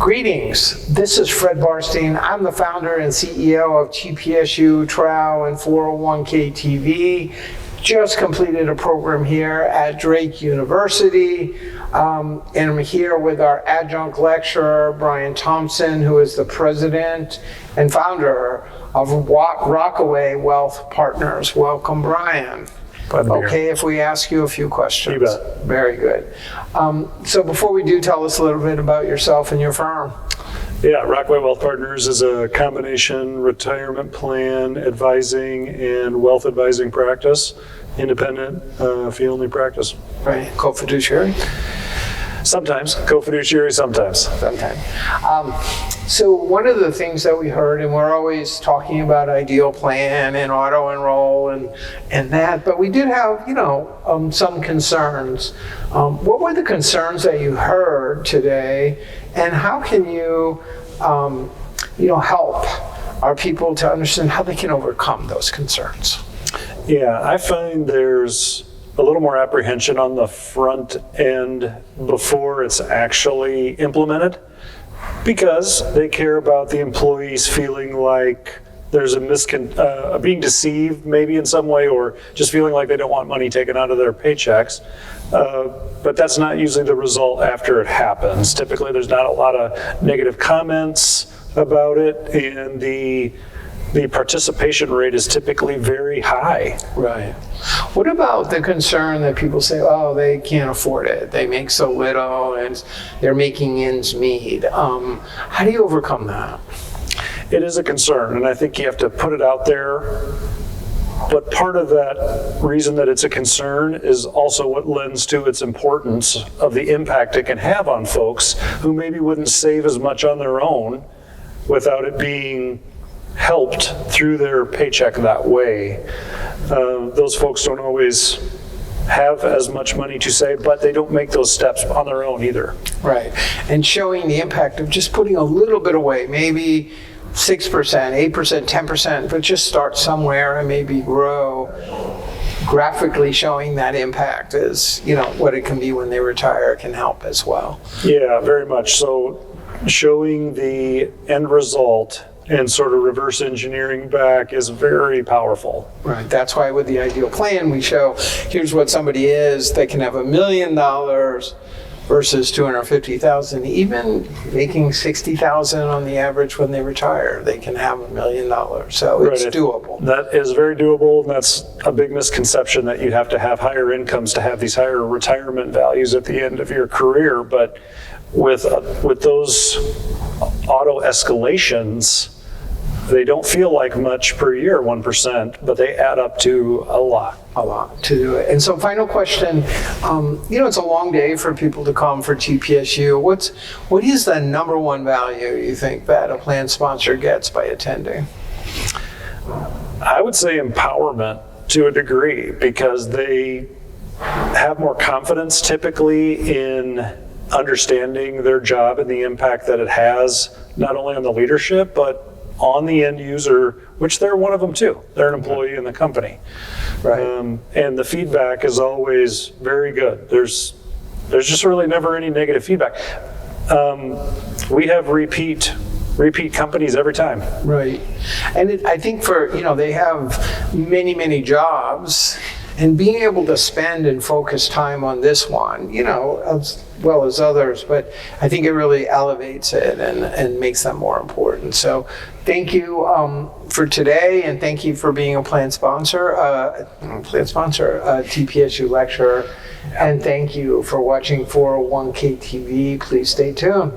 Greetings, this is Fred Barstein. I'm the founder and CEO of TPSU, Trial, and 401k TV. Just completed a program here at Drake University, and I'm here with our adjunct lecturer, Brian Thompson, who is the president and founder of Rockaway Wealth Partners. Welcome, Brian. Okay, if we ask you a few questions. You bet. Very good. So before we do, tell us a little bit about yourself and your firm. Yeah, Rockaway Wealth Partners is a combination retirement plan, advising, and wealth advising practice. Independent, fee-only practice. Right, co-fiduciary? Sometimes, co-fiduciary, sometimes. Sometimes. So one of the things that we heard, and we're always talking about ideal plan and auto enroll and that, but we did have, some concerns. What were the concerns that you heard today, and how can you, help our people to understand how they can overcome those concerns? Yeah, I find there's a little more apprehension on the front end before it's actually implemented, because they care about the employees feeling like there's a being deceived maybe in some way, or just feeling like they don't want money taken out of their paychecks. But that's not usually the result after it happens. Typically there's not a lot of negative comments about it, and the participation rate is typically very high. Right. What about the concern that people say, oh, they can't afford it, they make so little, and they're making ends meet? How do you overcome that? It is a concern, and I think you have to put it out there. But part of that reason that it's a concern is also what lends to its importance of the impact it can have on folks who maybe wouldn't save as much on their own without it being helped through their paycheck that way. Those folks don't always have as much money to save, but they don't make those steps on their own either. Right, and showing the impact of just putting a little bit away, maybe 6%, 8%, 10%, but just start somewhere and maybe grow. Graphically showing that impact is, what it can be when they retire can help as well. Yeah, very much. So showing the end result and sort of reverse engineering back is very powerful. Right, that's why with the ideal plan we show, here's what somebody is, they can have $1 million versus $250,000, even making $60,000 on the average when they retire, they can have $1 million, so it's doable. That is very doable, and that's a big misconception that you have to have higher incomes to have these higher retirement values at the end of your career, but with those auto escalations, they don't feel like much per year, 1%, but they add up to a lot. A lot to do it. And so final question, it's a long day for people to come for TPSU. What is the number one value you think that a plan sponsor gets by attending? I would say empowerment to a degree, because they have more confidence typically in understanding their job and the impact that it has, not only on the leadership, but on the end user, which they're one of them too. They're an employee in the company. Right. And the feedback is always very good. There's just really never any negative feedback. We have repeat companies every time. Right. And I think they have many jobs, and being able to spend and focus time on this one, as well as others, but I think it really elevates it and makes them more important. So thank you for today, and thank you for being a plan sponsor, TPSU lecturer, and thank you for watching 401k TV. Please stay tuned.